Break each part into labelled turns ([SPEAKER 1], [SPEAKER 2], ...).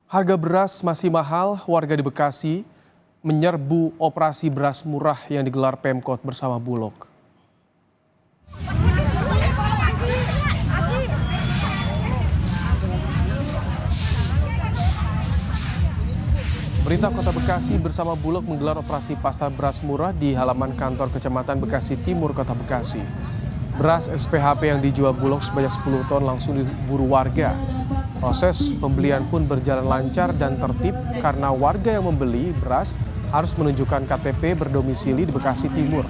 [SPEAKER 1] Harga beras masih mahal, warga di Bekasi menyerbu operasi beras murah yang digelar Pemkot bersama Bulog. Pemerintah Kota Bekasi bersama Bulog menggelar operasi pasar beras murah di halaman kantor Kecamatan Bekasi Timur, Kota Bekasi. Beras SPHP yang dijual Bulog sebanyak 10 ton langsung diburu warga. Proses pembelian pun berjalan lancar dan tertib karena warga yang membeli beras harus menunjukkan KTP berdomisili di Bekasi Timur.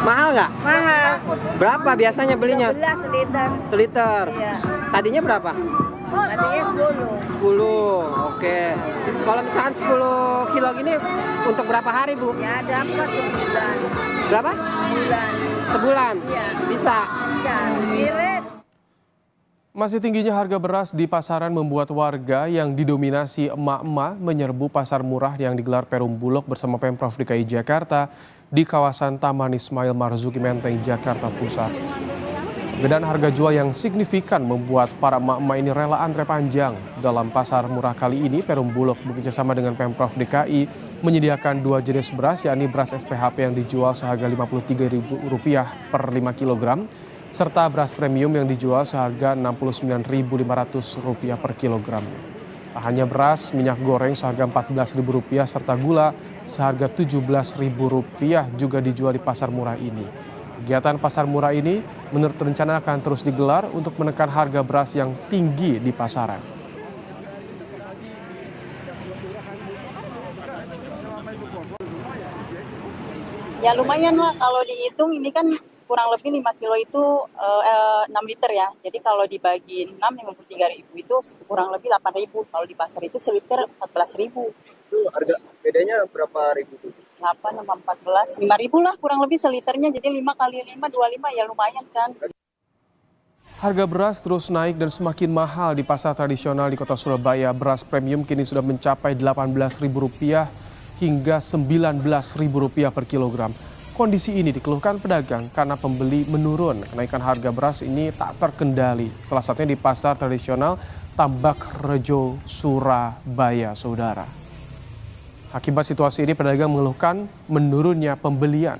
[SPEAKER 2] Mahal nggak?
[SPEAKER 3] Mahal.
[SPEAKER 2] Berapa biasanya belinya?
[SPEAKER 3] 12 liter.
[SPEAKER 2] Seliter.
[SPEAKER 3] Iya.
[SPEAKER 2] Tadinya berapa?
[SPEAKER 3] Tadinya 10.
[SPEAKER 2] 10. Oke. Kalau misalkan 10 kilo gini untuk berapa hari, Bu?
[SPEAKER 3] Ya dapat sebulan.
[SPEAKER 2] Berapa?
[SPEAKER 3] Bulan.
[SPEAKER 2] Sebulan?
[SPEAKER 3] Iya.
[SPEAKER 2] Bisa.
[SPEAKER 3] Bisa. Irit.
[SPEAKER 1] Masih tingginya harga beras di pasaran membuat warga yang didominasi emak-emak menyerbu pasar murah yang digelar Perum Bulog bersama Pemprov DKI Jakarta di kawasan Taman Ismail Marzuki Menteng, Jakarta Pusat. Perbedaan harga jual yang signifikan membuat para emak-emak ini rela antre panjang. Dalam pasar murah kali ini, Perum Bulog bekerjasama dengan Pemprov DKI menyediakan 2 jenis beras, yakni beras SPHP yang dijual seharga Rp53.000 per 5 kg, serta beras premium yang dijual seharga Rp69.500 per kilogram. Tak hanya beras, minyak goreng seharga Rp14.000 serta gula seharga Rp17.000 juga dijual di pasar murah ini. Kegiatan pasar murah ini menurut rencana akan terus digelar untuk menekan harga beras yang tinggi di pasaran.
[SPEAKER 4] Ya lumayan lah kalau dihitung ini kan kurang lebih 5 kilo itu 6 liter ya. Jadi kalau dibagi 6, 53.000 itu kurang lebih 8.000. Kalau di pasar itu seliter 14.000.
[SPEAKER 5] Itu harga bedanya berapa ribu tuh?
[SPEAKER 4] 8 sama 14, 5.000 lah kurang lebih seliternya. Jadi 5 kali 5, 25 ya lumayan kan.
[SPEAKER 1] Harga beras terus naik dan semakin mahal di pasar tradisional di kota Surabaya. Beras premium kini sudah mencapai Rp18.000 hingga Rp19.000 per kilogram. Kondisi ini dikeluhkan pedagang karena pembeli menurun. Kenaikan harga beras ini tak terkendali. Salah satunya di pasar tradisional Tambak Rejo, Surabaya, saudara. Akibat situasi ini, pedagang mengeluhkan menurunnya pembelian.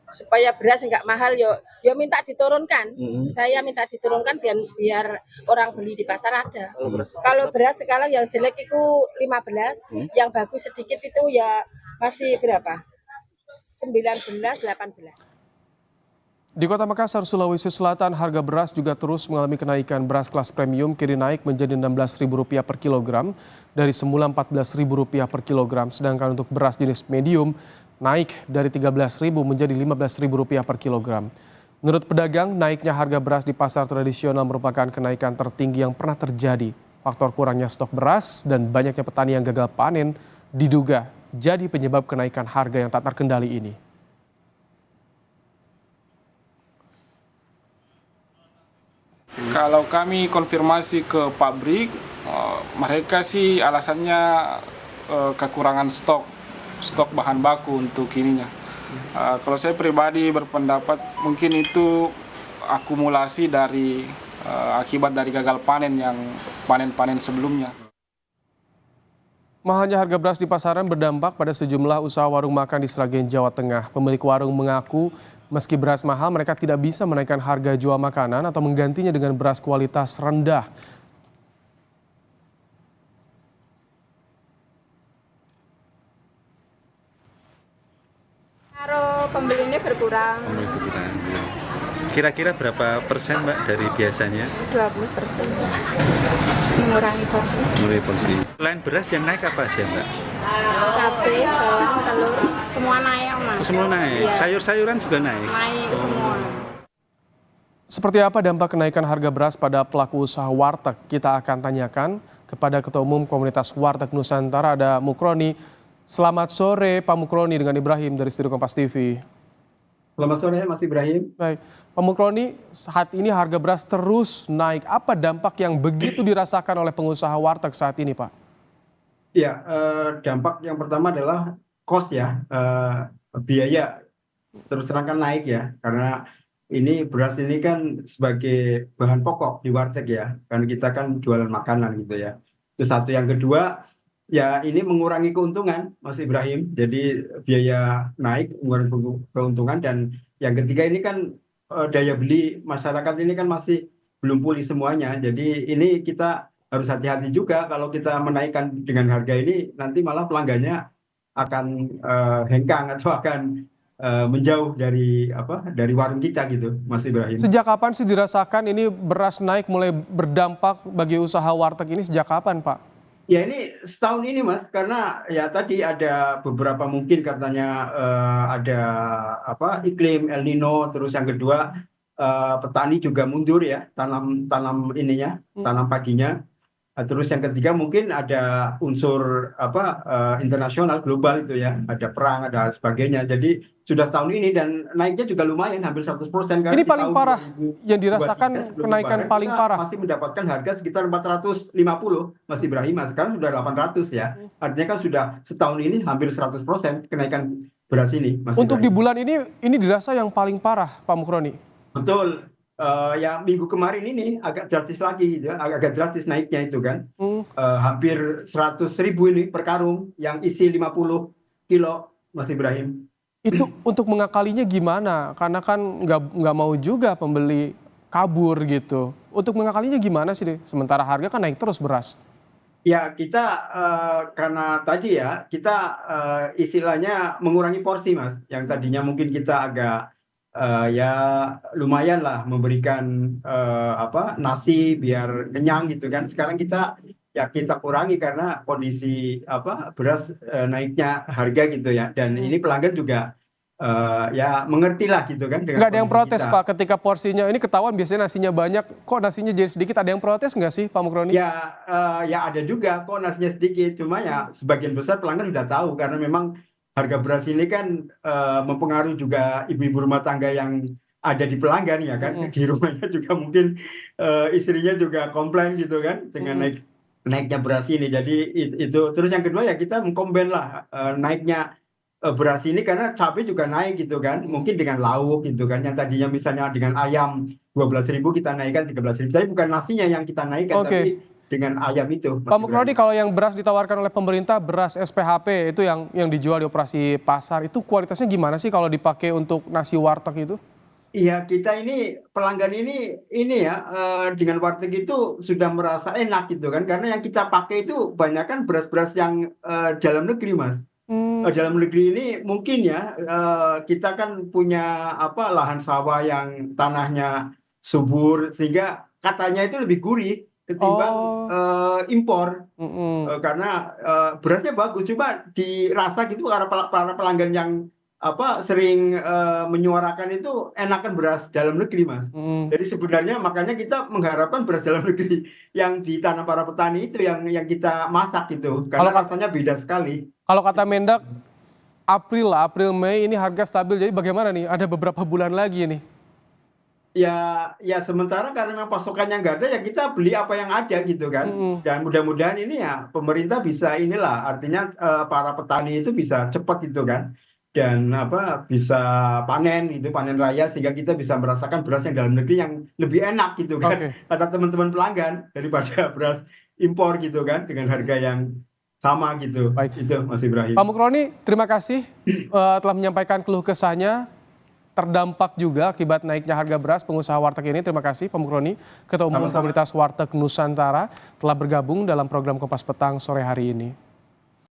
[SPEAKER 6] Supaya beras nggak mahal, yo minta diturunkan. Saya minta diturunkan biar orang beli di pasar ada. Kalau beras sekarang yang jelek itu 15, yang bagus sedikit itu ya masih berapa? 19, 18.
[SPEAKER 1] Di Kota Makassar, Sulawesi Selatan, harga beras juga terus mengalami kenaikan. Beras kelas premium kini naik menjadi Rp16.000 per kilogram dari semula Rp14.000 per kilogram. Sedangkan untuk beras jenis medium naik dari Rp13.000 menjadi Rp15.000 per kilogram. Menurut pedagang, naiknya harga beras di pasar tradisional merupakan kenaikan tertinggi yang pernah terjadi. Faktor kurangnya stok beras dan banyaknya petani yang gagal panen diduga jadi penyebab kenaikan harga yang tak terkendali ini.
[SPEAKER 7] Kalau kami konfirmasi ke pabrik, mereka sih alasannya kekurangan stok bahan baku untuk ininya. Kalau saya pribadi berpendapat mungkin itu akumulasi dari akibat dari gagal panen yang panen sebelumnya.
[SPEAKER 1] Mahalnya harga beras di pasaran berdampak pada sejumlah usaha warung makan di Sragen, Jawa Tengah. Pemilik warung mengaku meski beras mahal, mereka tidak bisa menaikkan harga jual makanan atau menggantinya dengan beras kualitas rendah.
[SPEAKER 6] Kalau pembelinya berkurang.
[SPEAKER 5] Kira-kira berapa persen Mbak dari biasanya?
[SPEAKER 6] 20%. Mengurangi porsi.
[SPEAKER 5] Mulai porsi. Selain beras yang naik apa aja Mbak?
[SPEAKER 6] Cabai, bawang, telur, semua naik Mas.
[SPEAKER 5] Semua naik?
[SPEAKER 6] Iya.
[SPEAKER 5] Sayur-sayuran juga naik?
[SPEAKER 6] Naik semua.
[SPEAKER 1] Seperti apa dampak kenaikan harga beras pada pelaku usaha warteg? Kita akan tanyakan kepada Ketua Umum Komunitas Warteg Nusantara, ada Mukroni. Selamat sore Pak Mukroni dengan Ibrahim dari Studio Kompas TV.
[SPEAKER 8] Selamat sore Mas Ibrahim.
[SPEAKER 1] Baik, Pak Mukroni, saat ini harga beras terus naik. Apa dampak yang begitu dirasakan oleh pengusaha warteg saat ini, Pak?
[SPEAKER 8] Ya, dampak yang pertama adalah cost ya. biaya terus terang kan naik ya, karena ini beras ini kan sebagai bahan pokok di warteg ya, kan kita kan jualan makanan gitu ya. Itu satu. Yang kedua, ya ini mengurangi keuntungan, Mas Ibrahim. Jadi biaya naik, mengurangi keuntungan. Dan yang ketiga ini kan daya beli masyarakat ini kan masih belum pulih semuanya. Jadi ini kita harus hati-hati juga kalau kita menaikkan dengan harga ini, nanti malah pelanggannya akan hengkang atau akan menjauh dari warung kita gitu, Mas Ibrahim.
[SPEAKER 1] Sejak kapan sih dirasakan ini beras naik mulai berdampak bagi usaha warteg ini sejak kapan, Pak?
[SPEAKER 8] Ya ini setahun ini, Mas, karena ya tadi ada beberapa mungkin katanya ada iklim El Nino, terus yang kedua petani juga mundur ya tanam padinya. Terus yang ketiga mungkin ada unsur internasional global itu ya, ada perang, ada sebagainya. Jadi sudah setahun ini dan naiknya juga lumayan, hampir 100%.
[SPEAKER 1] Ini paling parah yang dirasakan kenaikan paling parah.
[SPEAKER 8] Masih mendapatkan harga sekitar 450, Mas Ibrahim. Sekarang sudah 800 ya. Artinya kan sudah setahun ini hampir 100% kenaikan beras ini, Mas
[SPEAKER 1] Untuk
[SPEAKER 8] Ibrahim.
[SPEAKER 1] di bulan ini dirasa yang paling parah, Pak Mukroni.
[SPEAKER 8] Betul. Ya minggu kemarin ini agak drastis lagi gitu ya, agak drastis naiknya itu kan. Hampir 100.000 ini per karung yang isi 50 kilo, Mas Ibrahim.
[SPEAKER 1] Itu untuk mengakalinya gimana? Karena kan nggak mau juga pembeli kabur gitu. Untuk mengakalinya gimana sih? Sementara harga kan naik terus beras.
[SPEAKER 8] Ya kita karena tadi ya kita istilahnya mengurangi porsi, Mas. Yang tadinya mungkin kita agak ya lumayan lah memberikan nasi biar kenyang gitu kan. Sekarang kita kurangi karena kondisi beras naiknya harga gitu ya. Dan ini pelanggan juga ya mengerti lah gitu kan.
[SPEAKER 1] Nggak ada yang protes kita, Pak, ketika porsinya ini ketahuan biasanya nasinya banyak, kok nasinya jadi sedikit, ada yang protes nggak sih, Pak Mukroni?
[SPEAKER 8] Ya ada juga kok nasinya sedikit, cuma ya sebagian besar pelanggan sudah tahu karena memang harga beras ini kan mempengaruhi juga ibu-ibu rumah tangga yang ada di pelanggan ya kan. Di rumahnya juga mungkin istrinya juga komplain gitu kan dengan naiknya beras ini. Jadi itu terus yang kedua ya kita mengkombin lah naiknya beras ini karena cabai juga naik gitu kan. Mungkin dengan lauk gitu kan, yang tadinya misalnya dengan ayam 12.000 kita naikkan 13.000. Tapi bukan nasinya yang kita naikkan, tapi dengan ayam itu.
[SPEAKER 1] Pak Mukroni, kalau yang beras ditawarkan oleh pemerintah, beras SPHP itu yang dijual di operasi pasar, itu kualitasnya gimana sih kalau dipakai untuk nasi warteg itu?
[SPEAKER 8] Iya, kita ini pelanggan ini ya dengan warteg itu sudah merasa enak gitu kan, karena yang kita pakai itu banyak kan beras-beras yang dalam negeri, Mas. Dalam negeri ini mungkin ya kita kan punya lahan sawah yang tanahnya subur sehingga katanya itu lebih gurih ketimbang impor. Karena berasnya bagus, cuma dirasa gitu para pelanggan yang sering menyuarakan itu enakan beras dalam negeri, Mas. Jadi sebenarnya makanya kita mengharapkan beras dalam negeri yang ditanam para petani itu yang kita masak gitu, karena rasanya beda sekali.
[SPEAKER 1] Kalau kata Mendak, April Mei ini harga stabil, jadi bagaimana nih? Ada beberapa bulan lagi nih.
[SPEAKER 8] Ya sementara karena memang pasokannya nggak ada ya kita beli apa yang ada gitu kan. Dan mudah-mudahan ini ya pemerintah bisa artinya para petani itu bisa cepat gitu kan. Dan bisa panen raya sehingga kita bisa merasakan beras yang dalam negeri yang lebih enak gitu kan. Kata teman-teman pelanggan daripada beras impor gitu kan dengan harga yang sama gitu.
[SPEAKER 1] Baik.
[SPEAKER 8] Itu Mas Ibrahim.
[SPEAKER 1] Pak Mukroni, terima kasih telah menyampaikan keluh kesahnya. Terdampak juga akibat naiknya harga beras pengusaha warteg ini. Terima kasih Pak Mukroni, Ketua Umum Komunitas Warteg Nusantara, telah bergabung dalam program Kompas Petang sore hari ini.